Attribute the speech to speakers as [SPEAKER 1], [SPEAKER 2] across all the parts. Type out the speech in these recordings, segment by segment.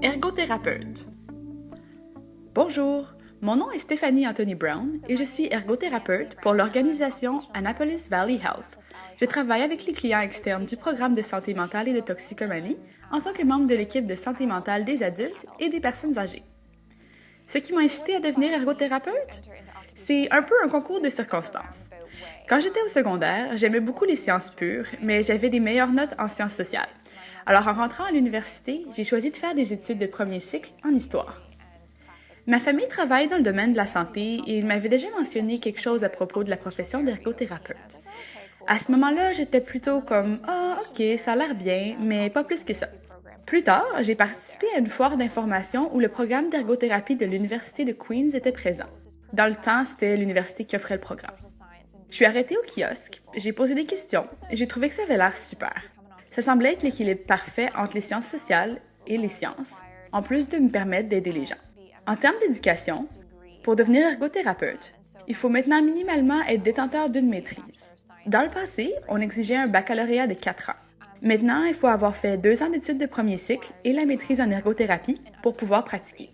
[SPEAKER 1] Ergothérapeute. Bonjour, mon nom est Stéphanie Anthony Brown et je suis ergothérapeute pour l'organisation Annapolis Valley Health. Je travaille avec les clients externes du programme de santé mentale et de toxicomanie en tant que membre de l'équipe de santé mentale des adultes et des personnes âgées. Ce qui m'a incité à devenir ergothérapeute? C'est un peu un concours de circonstances. Quand j'étais au secondaire, j'aimais beaucoup les sciences pures, mais j'avais des meilleures notes en sciences sociales. Alors, en rentrant à l'université, j'ai choisi de faire des études de premier cycle en histoire. Ma famille travaille dans le domaine de la santé et il m'avait déjà mentionné quelque chose à propos de la profession d'ergothérapeute. À ce moment-là, j'étais plutôt comme « Ah, ok, ça a l'air bien, mais pas plus que ça ». Plus tard, j'ai participé à une foire d'information où le programme d'ergothérapie de l'Université de Queens était présent. Dans le temps, c'était l'université qui offrait le programme. Je suis arrêtée au kiosque, j'ai posé des questions et j'ai trouvé que ça avait l'air super. Ça semblait être l'équilibre parfait entre les sciences sociales et les sciences, en plus de me permettre d'aider les gens. En termes d'éducation, pour devenir ergothérapeute, il faut maintenant minimalement être détenteur d'une maîtrise. Dans le passé, on exigeait un baccalauréat de 4 ans. Maintenant, il faut avoir fait 2 ans d'études de premier cycle et la maîtrise en ergothérapie pour pouvoir pratiquer.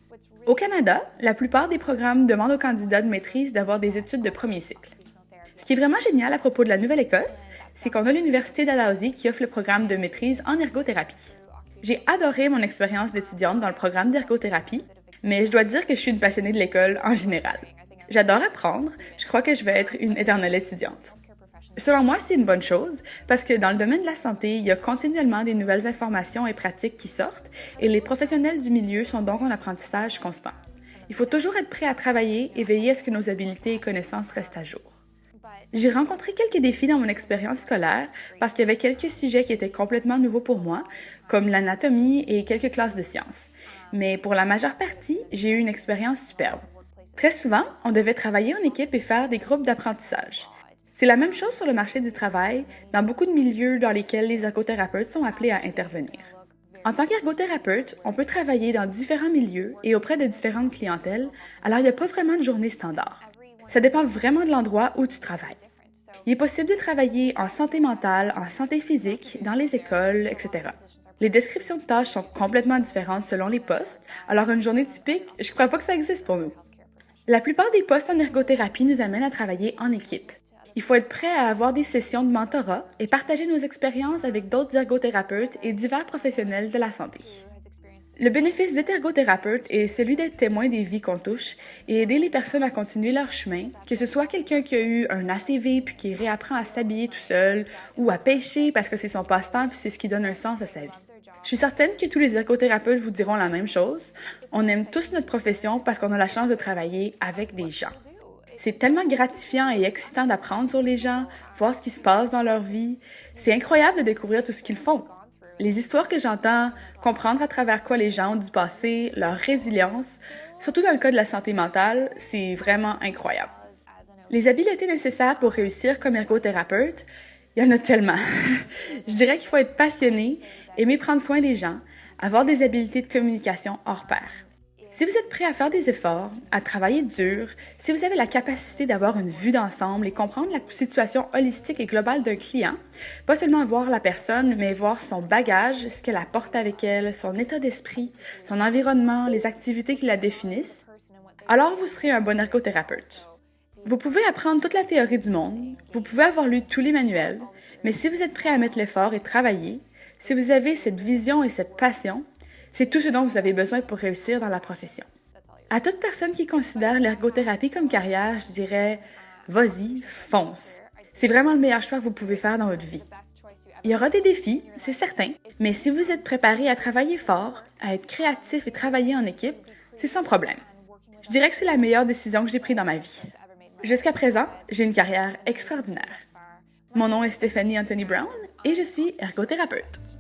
[SPEAKER 1] Au Canada, la plupart des programmes demandent aux candidats de maîtrise d'avoir des études de premier cycle. Ce qui est vraiment génial à propos de la Nouvelle-Écosse, c'est qu'on a l'Université Dalhousie qui offre le programme de maîtrise en ergothérapie. J'ai adoré mon expérience d'étudiante dans le programme d'ergothérapie, mais je dois dire que je suis une passionnée de l'école en général. J'adore apprendre, je crois que je vais être une éternelle étudiante. Selon moi, c'est une bonne chose, parce que dans le domaine de la santé, il y a continuellement des nouvelles informations et pratiques qui sortent, et les professionnels du milieu sont donc en apprentissage constant. Il faut toujours être prêt à travailler et veiller à ce que nos habiletés et connaissances restent à jour. J'ai rencontré quelques défis dans mon expérience scolaire parce qu'il y avait quelques sujets qui étaient complètement nouveaux pour moi, comme l'anatomie et quelques classes de sciences. Mais pour la majeure partie, j'ai eu une expérience superbe. Très souvent, on devait travailler en équipe et faire des groupes d'apprentissage. C'est la même chose sur le marché du travail, dans beaucoup de milieux dans lesquels les ergothérapeutes sont appelés à intervenir. En tant qu'ergothérapeute, on peut travailler dans différents milieux et auprès de différentes clientèles, alors il n'y a pas vraiment de journée standard. Ça dépend vraiment de l'endroit où tu travailles. Il est possible de travailler en santé mentale, en santé physique, dans les écoles, etc. Les descriptions de tâches sont complètement différentes selon les postes, alors une journée typique, je crois pas que ça existe pour nous. La plupart des postes en ergothérapie nous amènent à travailler en équipe. Il faut être prêt à avoir des sessions de mentorat et partager nos expériences avec d'autres ergothérapeutes et divers professionnels de la santé. Le bénéfice d'être ergothérapeute est celui d'être témoin des vies qu'on touche et aider les personnes à continuer leur chemin, que ce soit quelqu'un qui a eu un ACV puis qui réapprend à s'habiller tout seul ou à pêcher parce que c'est son passe-temps puis c'est ce qui donne un sens à sa vie. Je suis certaine que tous les ergothérapeutes vous diront la même chose. On aime tous notre profession parce qu'on a la chance de travailler avec des gens. C'est tellement gratifiant et excitant d'apprendre sur les gens, voir ce qui se passe dans leur vie. C'est incroyable de découvrir tout ce qu'ils font. Les histoires que j'entends, comprendre à travers quoi les gens ont dû passer, leur résilience, surtout dans le cas de la santé mentale, c'est vraiment incroyable. Les habiletés nécessaires pour réussir comme ergothérapeute, il y en a tellement. Je dirais qu'il faut être passionné, aimer prendre soin des gens, avoir des habiletés de communication hors pair. Si vous êtes prêt à faire des efforts, à travailler dur, si vous avez la capacité d'avoir une vue d'ensemble et comprendre la situation holistique et globale d'un client, pas seulement voir la personne, mais voir son bagage, ce qu'elle apporte avec elle, son état d'esprit, son environnement, les activités qui la définissent, alors vous serez un bon ergothérapeute. Vous pouvez apprendre toute la théorie du monde, vous pouvez avoir lu tous les manuels, mais si vous êtes prêt à mettre l'effort et travailler, si vous avez cette vision et cette passion, c'est tout ce dont vous avez besoin pour réussir dans la profession. À toute personne qui considère l'ergothérapie comme carrière, je dirais « vas-y, fonce ». C'est vraiment le meilleur choix que vous pouvez faire dans votre vie. Il y aura des défis, c'est certain, mais si vous êtes préparé à travailler fort, à être créatif et travailler en équipe, c'est sans problème. Je dirais que c'est la meilleure décision que j'ai prise dans ma vie. Jusqu'à présent, j'ai une carrière extraordinaire. Mon nom est Stéphanie Anthony Brown et je suis ergothérapeute.